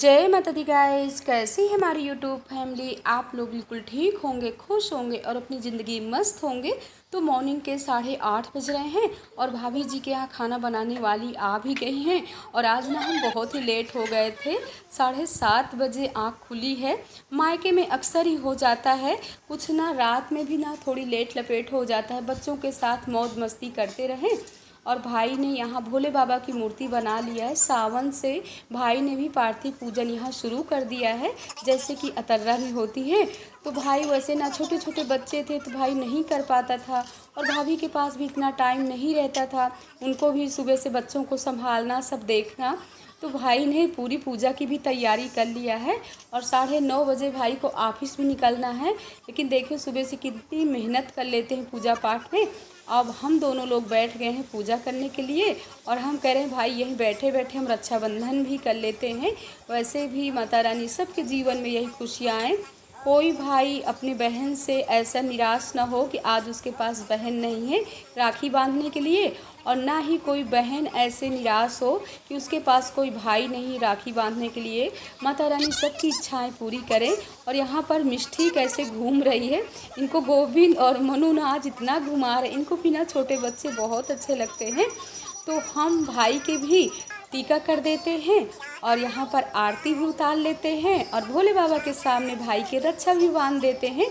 जय माता दी गाइस। कैसी है हमारी यूट्यूब फैमिली। आप लोग बिल्कुल ठीक होंगे, खुश होंगे और अपनी ज़िंदगी मस्त होंगे। तो मॉर्निंग के 8:30 बज रहे हैं और भाभी जी के यहाँ खाना बनाने वाली आ भी गई हैं। और आज ना हम बहुत ही लेट हो गए थे, 7:30 बजे आँख खुली है। मायके में अक्सर ही हो जाता है, कुछ ना रात में भी ना थोड़ी लेट लपेट हो जाता है। बच्चों के साथ मौज मस्ती करते रहें। और भाई ने यहाँ भोले बाबा की मूर्ति बना लिया है। सावन से भाई ने भी पार्थिव पूजन यहाँ शुरू कर दिया है, जैसे कि अतर्रा में होती है। तो भाई वैसे ना छोटे छोटे बच्चे थे तो भाई नहीं कर पाता था, और भाभी के पास भी इतना टाइम नहीं रहता था, उनको भी सुबह से बच्चों को संभालना, सब देखना। तो भाई ने पूरी पूजा की भी तैयारी कर लिया है और 9:30 बजे भाई को ऑफिस भी निकलना है। लेकिन देखिए सुबह से कितनी मेहनत कर लेते हैं पूजा पाठ में। अब हम दोनों लोग बैठ गए हैं पूजा करने के लिए, और हम कह रहे हैं भाई यहीं बैठे बैठे हम रक्षाबंधन भी कर लेते हैं। वैसे भी माता रानी सबके जीवन में यही खुशियाँ आएँ। कोई भाई अपने बहन से ऐसा निराश ना हो कि आज उसके पास बहन नहीं है राखी बांधने के लिए, और ना ही कोई बहन ऐसे निराश हो कि उसके पास कोई भाई नहीं राखी बांधने के लिए। माता रानी सबकी इच्छाएं पूरी करें। और यहाँ पर मिष्टी कैसे घूम रही है, इनको गोविंद और मनु ना आज इतना घुमा रहे, इनको भी ना छोटे बच्चे बहुत अच्छे लगते हैं। तो हम भाई के भी टीका कर देते हैं और यहाँ पर आरती भी उतार लेते हैं और भोले बाबा के सामने भाई के रक्षा भी बांध देते हैं,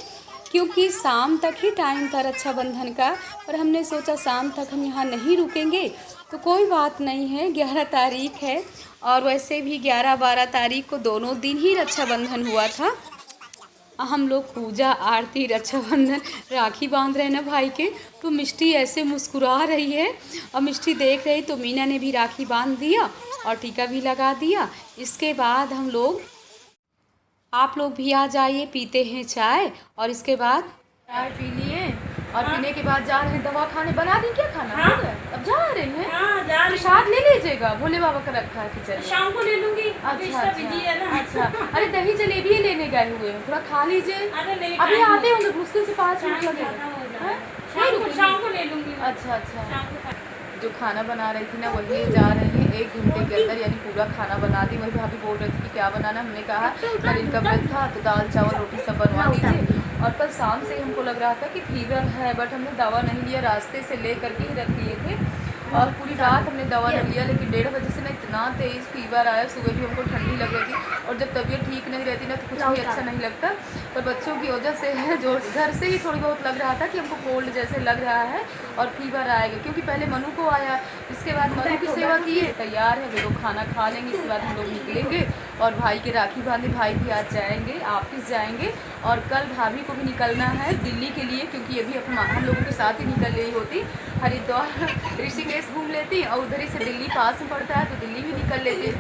क्योंकि शाम तक ही टाइम था रक्षाबंधन का। पर हमने सोचा शाम तक हम यहाँ नहीं रुकेंगे तो कोई बात नहीं है, 11 तारीख है और वैसे भी 11-12 तारीख को दोनों दिन ही रक्षाबंधन हुआ था। हम लोग पूजा आरती रक्षाबंधन राखी बांध रहे हैं ना भाई के। तो मिष्टी ऐसे मुस्कुरा रही है और मिष्टी देख रही, तो मीना ने भी राखी बांध दिया और टीका भी लगा दिया। इसके बाद हम लोग, आप लोग भी आ जाइए, पीते हैं चाय। और इसके बाद चाय पी लिए और पीने के बाद जा रहे हैं दवा खाने। बना दी क्या खाना? हाँ? अब जा रहे हैं। हाँ, जा रही प्रसाद ले लीजिएगा, भोले बाबा का रखा है खिचड़ी। शाम को ले लूंगी। अच्छा बिजी है ना। अच्छा। अरे दही जलेबी लेने गए हुए हैं, थोड़ा खा लीजिए। अरे ले अभी आते होंगे, मुश्किल से 5 मिनट लगेगा। शाम को ले लूंगी। अच्छा अच्छा। जो खाना बना रही थी ना वही जा रही है 1 घंटे के अंदर, यानी पूरा खाना बना दी। वही भाभी बोल रही थी कि क्या बनाना। हमने कहा कल इनका व्रत था तो दाल चावल रोटी सब बनवा दीजिए। और कल शाम से हमको लग रहा था कि फीवर है, बट हमने दवा नहीं लिया, रास्ते से ले करके ही रख लिए थे और पूरी रात हमने दवा नहीं लिया। लेकिन 1:30 बजे से ना इतना तेज़ फीवर आया, सुबह भी हमको ठंडी लग रही थी। और जब तबीयत ठीक नहीं रहती ना तो कुछ भी अच्छा नहीं लगता। पर बच्चों की वजह से है, जो घर से ही थोड़ी बहुत लग रहा था कि हमको कोल्ड जैसे लग रहा है और फीवर आएगा, क्योंकि पहले मनु को आया, इसके बाद मनु की सेवा की है, तैयार है, वे लोग खाना खा लेंगे। इसके बाद हम लोग निकलेंगे और भाई के राखी बांधे। भाई भी आज जाएंगे, ऑफिस जाएंगे। और कल भाभी को भी निकलना है दिल्ली के लिए, क्योंकि ये भी हम लोगों के साथ ही निकल रही होती। हरिद्वार ऋषिकेश घूम लेती और उधर ही से दिल्ली पास में पड़ता है तो दिल्ली भी निकल लेती।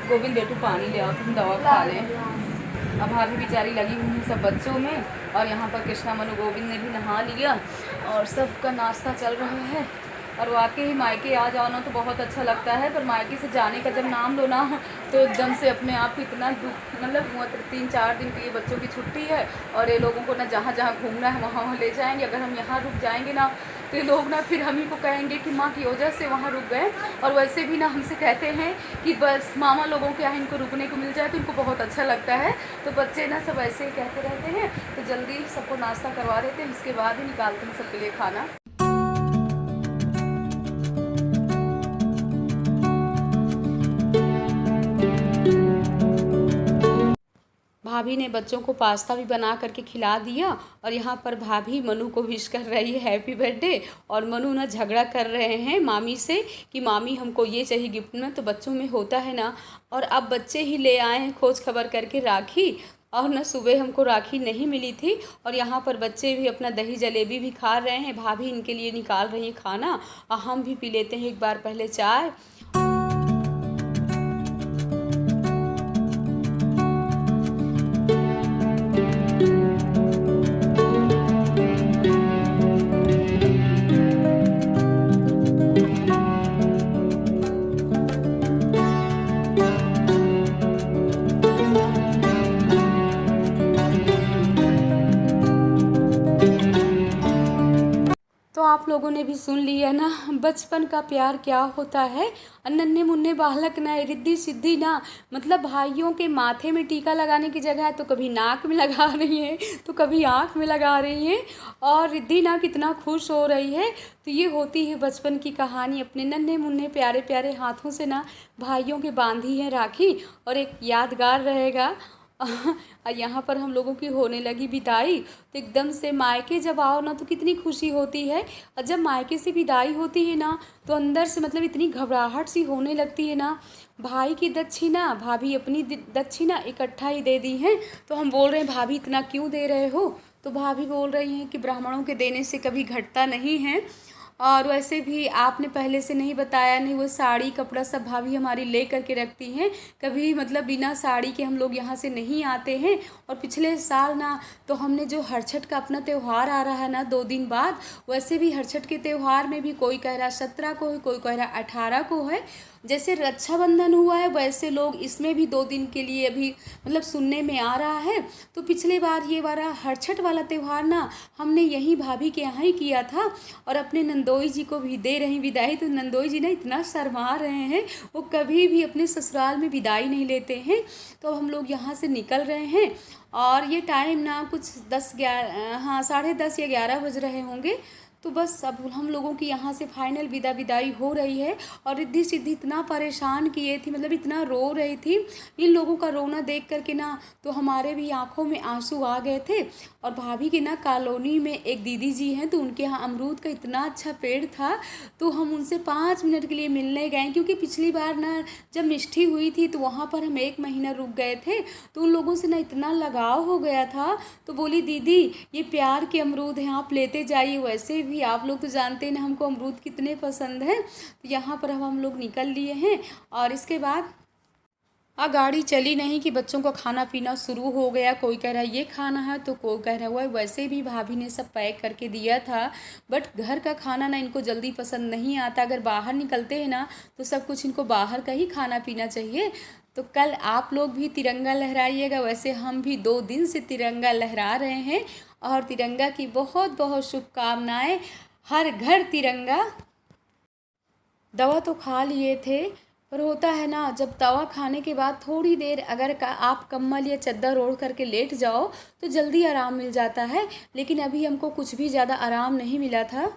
गोविंद बेटू पानी ले आओ, तुम दवा खा लें। अब भाभी बेचारी लगी हुई है सब बच्चों में। और यहाँ पर कृष्णा मनु गोविंद ने भी नहा लिया और सबका नाश्ता चल रहा है। और वाकई ही मायके आ जाओ ना तो बहुत अच्छा लगता है, पर मायके से जाने का जब नाम लो ना तो एकदम से अपने आप इतना दुख, मतलब हुआ 3-4 दिन की ये बच्चों की छुट्टी है और ये लोगों को ना जहाँ जहाँ घूमना है वहाँ ले जाएंगे। अगर हम यहाँ रुक जाएंगे ना तो ये लोग ना फिर हम ही को कहेंगे कि माँ की वजह से वहाँ रुक गए। और वैसे भी ना हमसे कहते हैं कि बस मामा लोगों के यहाँ इनको रुकने को मिल जाए तो इनको बहुत अच्छा लगता है। तो बच्चे ना सब ऐसे ही कहते रहते हैं। तो जल्दी सबको नाश्ता करवा देते हैं, इसके बाद ही निकालते हैं सबके लिए खाना। भाभी ने बच्चों को पास्ता भी बना करके खिला दिया। और यहाँ पर भाभी मनु को विश कर रही है हैप्पी बर्थडे। और मनु ना झगड़ा कर रहे हैं मामी से कि मामी हमको ये चाहिए गिफ्ट में। तो बच्चों में होता है ना, और अब बच्चे ही ले आए हैं खोज खबर करके राखी। और ना सुबह हमको राखी नहीं मिली थी। और यहाँ पर बच्चे भी अपना दही जलेबी भी खा रहे हैं, भाभी इनके लिए निकाल रही हैं खाना। और हम भी पी लेते हैं एक बार पहले चाय। तो आप लोगों ने भी सुन लिया ना बचपन का प्यार क्या होता है। नन्हे मुन्ने बालक ना रिद्धि सिद्धि ना, मतलब भाइयों के माथे में टीका लगाने की जगह तो कभी नाक में लगा रही है तो कभी आँख में लगा रही है, और रिद्धि ना कितना खुश हो रही है। तो ये होती है बचपन की कहानी। अपने नन्हे मुन्ने प्यारे प्यारे हाथों से ना भाइयों के बांधी है राखी, और एक यादगार रहेगा। और यहाँ पर हम लोगों की होने लगी विदाई, तो एकदम से मायके जब आओ ना तो कितनी खुशी होती है, और जब मायके से विदाई होती है ना तो अंदर से मतलब इतनी घबराहट सी होने लगती है ना। भाई की दक्षिणा भाभी अपनी दक्षिणा इकट्ठा ही दे दी है। तो हम बोल रहे हैं भाभी इतना क्यों दे रहे हो, तो भाभी बोल रही हैं कि ब्राह्मणों के देने से कभी घटता नहीं है, और वैसे भी आपने पहले से नहीं बताया, नहीं वो साड़ी कपड़ा सब भाभी हमारी ले करके रखती हैं, कभी मतलब बिना साड़ी के हम लोग यहाँ से नहीं आते हैं। और पिछले साल ना तो हमने जो हरछठ का अपना त्यौहार आ रहा है ना 2 दिन बाद, वैसे भी हरछठ के त्यौहार में भी कोई कह रहा 17 को है, कोई कह रहा 18 को है। जैसे रक्षाबंधन हुआ है वैसे लोग इसमें भी 2 दिन के लिए अभी मतलब सुनने में आ रहा है। तो पिछले बार ये वाला हरछठ वाला त्यौहार ना हमने यहीं भाभी के यहाँ ही किया था, और अपने नंदोई जी को भी दे रही विदाई। तो नंदोई जी ना इतना शर्मा रहे हैं, वो कभी भी अपने ससुराल में विदाई नहीं लेते हैं। तो हम लोग यहाँ से निकल रहे हैं, और ये टाइम ना कुछ 10-10 या 11 बज रहे होंगे। तो बस अब हम लोगों की यहाँ से फाइनल विदाई हो रही है। और रिद्धि सिद्धि इतना परेशान किए थी, मतलब इतना रो रही थी। इन लोगों का रोना देख करके ना तो हमारे भी आंखों में आंसू आ गए थे। और भाभी के ना कॉलोनी में एक दीदी जी हैं, तो उनके यहाँ अमरूद का इतना अच्छा पेड़ था, तो हम उनसे 5 मिनट के लिए मिलने गए। क्योंकि पिछली बार ना जब मिष्ठी हुई थी तो वहाँ पर हम 1 महीना रुक गए थे, तो उन लोगों से ना इतना लगाव हो गया था। तो बोली दीदी ये प्यार के अमरूद हैं, आप लेते जाइए। वैसे भी आप लोग तो जानते हैं ना हमको अमरूद कितने पसंद हैं। तो यहाँ पर हम लोग निकल लिए हैं, और इसके बाद गाड़ी चली नहीं कि बच्चों का खाना पीना शुरू हो गया। कोई कह रहा है ये खाना है, तो कोई कह रहा है वैसे भी भाभी ने सब पैक करके दिया था, बट घर का खाना ना इनको जल्दी पसंद नहीं आता। अगर बाहर निकलते हैं ना तो सब कुछ इनको बाहर का ही खाना पीना चाहिए। तो कल आप लोग भी तिरंगा लहराइएगा, वैसे हम भी 2 दिन से तिरंगा लहरा रहे हैं, और तिरंगा की बहुत बहुत शुभकामनाएं। हर घर तिरंगा। दवा तो खा लिए थे, पर होता है ना जब दवा खाने के बाद थोड़ी देर अगर आप कंबल या चद्दर ओढ़ करके लेट जाओ तो जल्दी आराम मिल जाता है। लेकिन अभी हमको कुछ भी ज़्यादा आराम नहीं मिला था।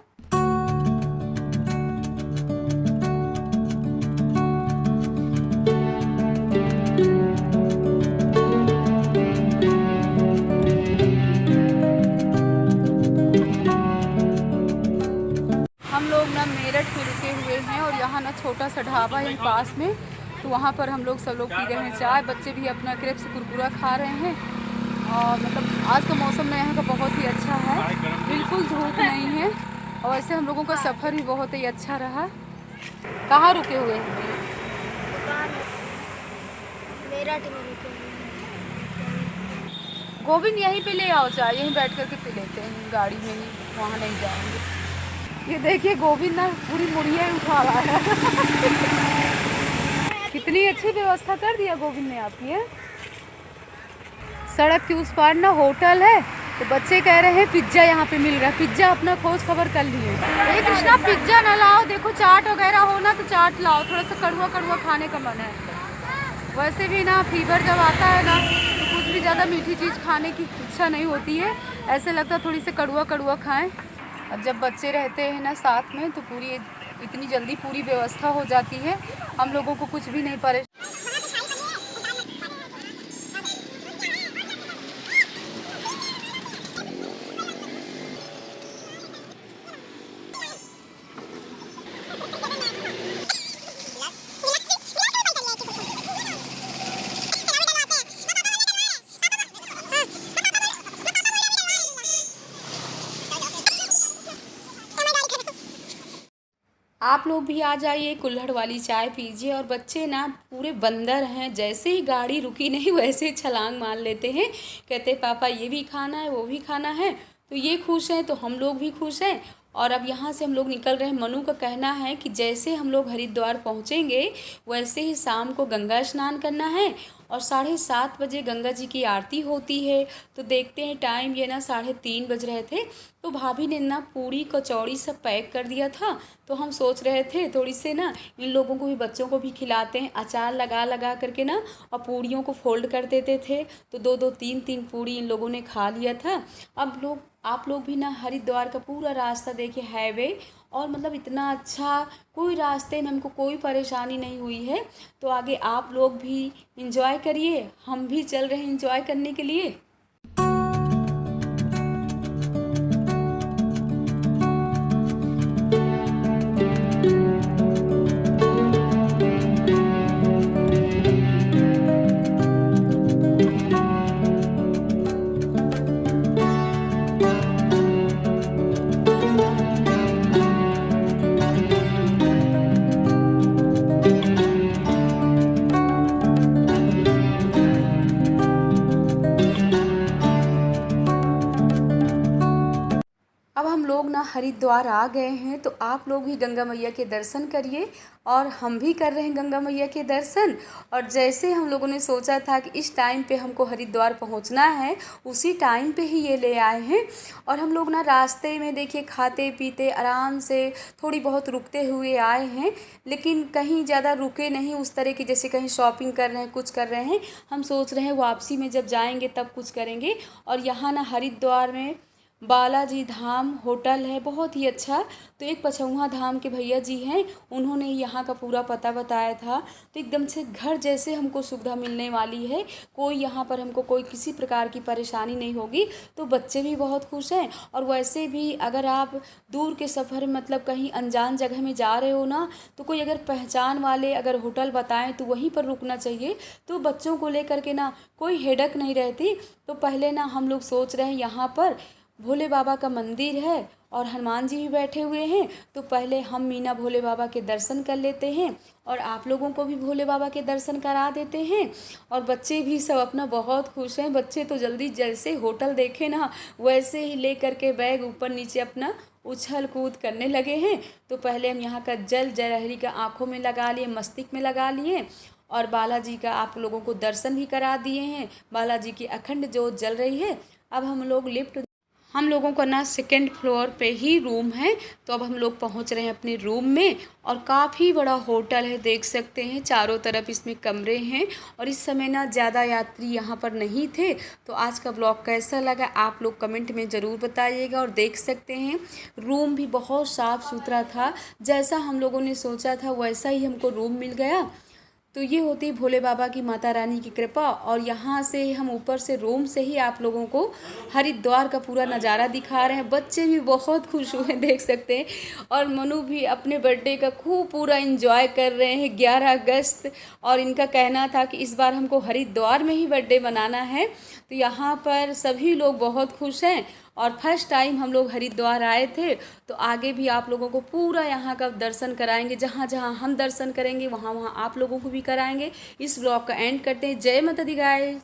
हम लोग ना मेरठ में रुके हुए हैं, और यहाँ ना छोटा सा ढाबा है पास में, तो वहाँ पर हम लोग सब लोग पी रहे हैं चाय। बच्चे भी अपना क्रेप्स कुरकुरा खा रहे हैं। और मतलब आज का मौसम ना यहाँ का बहुत ही अच्छा है, बिल्कुल धूप नहीं है। और वैसे हम लोगों का सफ़र भी बहुत ही अच्छा रहा। कहाँ रुके हुए हैं? मेरठ में रुके हुए हैं। गोविंद यहीं पे ले आओ चाय, यहीं बैठ करके पी लेते हैं गाड़ी में ही, वहाँ नहीं जाएंगे। ये देखिए गोविंद ना पूरी मुड़िया उठा रहा है। कितनी अच्छी व्यवस्था कर दिया गोविंद ने आपकी है। सड़क के उस पार ना होटल है, तो बच्चे कह रहे हैं पिज्ज़ा यहाँ पे मिल रहा है। पिज्ज़ा अपना खोज खबर कर लिए। ये कृष्णा पिज्ज़ा ना लाओ, देखो चाट वगैरह हो ना तो चाट लाओ, थोड़ा सा कड़वा कड़वा खाने का मन है। वैसे भी ना फीवर जब आता है ना तो कुछ भी ज़्यादा मीठी चीज़ खाने की इच्छा नहीं होती है, ऐसे लगता है थोड़ी सी कड़वा कड़वा खाएं। और जब बच्चे रहते हैं ना साथ में तो पूरी इतनी जल्दी पूरी व्यवस्था हो जाती है, हम लोगों को कुछ भी नहीं परेशान। आप लोग भी आ जाइए, कुल्हड़ वाली चाय पीजिए। और बच्चे ना पूरे बंदर हैं, जैसे ही गाड़ी रुकी नहीं वैसे ही छलांग मार लेते हैं, कहते पापा ये भी खाना है वो भी खाना है। तो ये खुश हैं तो हम लोग भी खुश हैं। और अब यहाँ से हम लोग निकल रहे हैं। मनु का कहना है कि जैसे हम लोग हरिद्वार पहुँचेंगे वैसे ही शाम को गंगा स्नान करना है और 7:30 बजे गंगा जी की आरती होती है। तो देखते हैं टाइम ये ना 3:30 बज रहे थे, तो भाभी ने ना पूड़ी कचौड़ी सब पैक कर दिया था। तो हम सोच रहे थे थोड़ी से ना इन लोगों को भी, बच्चों को भी खिलाते हैं, अचार लगा लगा करके ना, और पूड़ियों को फोल्ड कर देते थे। तो 2-2 3-3 पूड़ी इन लोगों ने खा लिया था। अब आप लोग भी ना हरिद्वार का पूरा रास्ता देखिए, हाईवे, और मतलब इतना अच्छा, कोई रास्ते में हमको कोई परेशानी नहीं हुई है। तो आगे आप लोग भी इंजॉय करिए, हम भी चल रहे हैं इंजॉय करने के लिए। अब हम लोग ना हरिद्वार आ गए हैं, तो आप लोग भी गंगा मैया के दर्शन करिए और हम भी कर रहे हैं गंगा मैया के दर्शन। और जैसे हम लोगों ने सोचा था कि इस टाइम पे हमको हरिद्वार पहुंचना है, उसी टाइम पे ही ये ले आए हैं। और हम लोग ना रास्ते में देखिए खाते पीते आराम से थोड़ी बहुत रुकते हुए आए हैं, लेकिन कहीं ज़्यादा रुके नहीं उस तरह की, जैसे कहीं शॉपिंग कर रहे हैं, कुछ कर रहे हैं। हम सोच रहे हैं वापसी में जब जाएंगे तब कुछ करेंगे। और यहाँ ना हरिद्वार में बालाजी धाम होटल है, बहुत ही अच्छा। तो एक पछौहा धाम के भैया जी हैं, उन्होंने यहाँ का पूरा पता बताया था। तो एकदम से घर जैसे हमको सुविधा मिलने वाली है, कोई यहाँ पर हमको कोई किसी प्रकार की परेशानी नहीं होगी। तो बच्चे भी बहुत खुश हैं। और वैसे भी अगर आप दूर के सफ़र मतलब कहीं अनजान जगह में जा रहे हो ना, तो कोई अगर पहचान वाले अगर होटल बताएं तो वहीं पर रुकना चाहिए। तो बच्चों को लेकर के ना कोई हेडक नहीं रहती। तो पहले ना हम लोग सोच रहे हैं, यहाँ पर भोले बाबा का मंदिर है और हनुमान जी भी बैठे हुए हैं, तो पहले हम मीना भोले बाबा के दर्शन कर लेते हैं और आप लोगों को भी भोले बाबा के दर्शन करा देते हैं। और बच्चे भी सब अपना बहुत खुश हैं। बच्चे तो जल्दी जैसे होटल देखे ना वैसे ही ले करके बैग ऊपर नीचे अपना उछल कूद करने लगे हैं। तो पहले हम यहाँ का जल जलहरी का आँखों में लगा लिए, मस्तिष्क में लगा लिए, और बालाजी का आप लोगों को दर्शन भी करा दिए हैं। बालाजी की अखंड ज्योत जल रही है। अब हम लोगों का ना 2nd फ्लोर पे ही रूम है। तो अब हम लोग पहुंच रहे हैं अपने रूम में, और काफ़ी बड़ा होटल है, देख सकते हैं चारों तरफ इसमें कमरे हैं। और इस समय ना ज़्यादा यात्री यहाँ पर नहीं थे। तो आज का ब्लॉग कैसा लगा आप लोग कमेंट में ज़रूर बताइएगा। और देख सकते हैं रूम भी बहुत साफ़ सुथरा था, जैसा हम लोगों ने सोचा था वैसा ही हमको रूम मिल गया। तो ये होती है भोले बाबा की, माता रानी की कृपा। और यहाँ से हम ऊपर से रूम से ही आप लोगों को हरिद्वार का पूरा नज़ारा दिखा रहे हैं। बच्चे भी बहुत खुश हुए, देख सकते हैं। और मनु भी अपने बर्थडे का खूब पूरा एंजॉय कर रहे हैं, 11 अगस्त। और इनका कहना था कि इस बार हमको हरिद्वार में ही बर्थडे मनाना है। तो यहाँ पर सभी लोग बहुत खुश हैं। और फर्स्ट टाइम हम लोग हरिद्वार आए थे, तो आगे भी आप लोगों को पूरा यहाँ का दर्शन कराएंगे। जहाँ जहाँ हम दर्शन करेंगे वहाँ वहाँ आप लोगों को भी कराएंगे। इस ब्लॉग का एंड करते हैं। जय माता दी गाइस।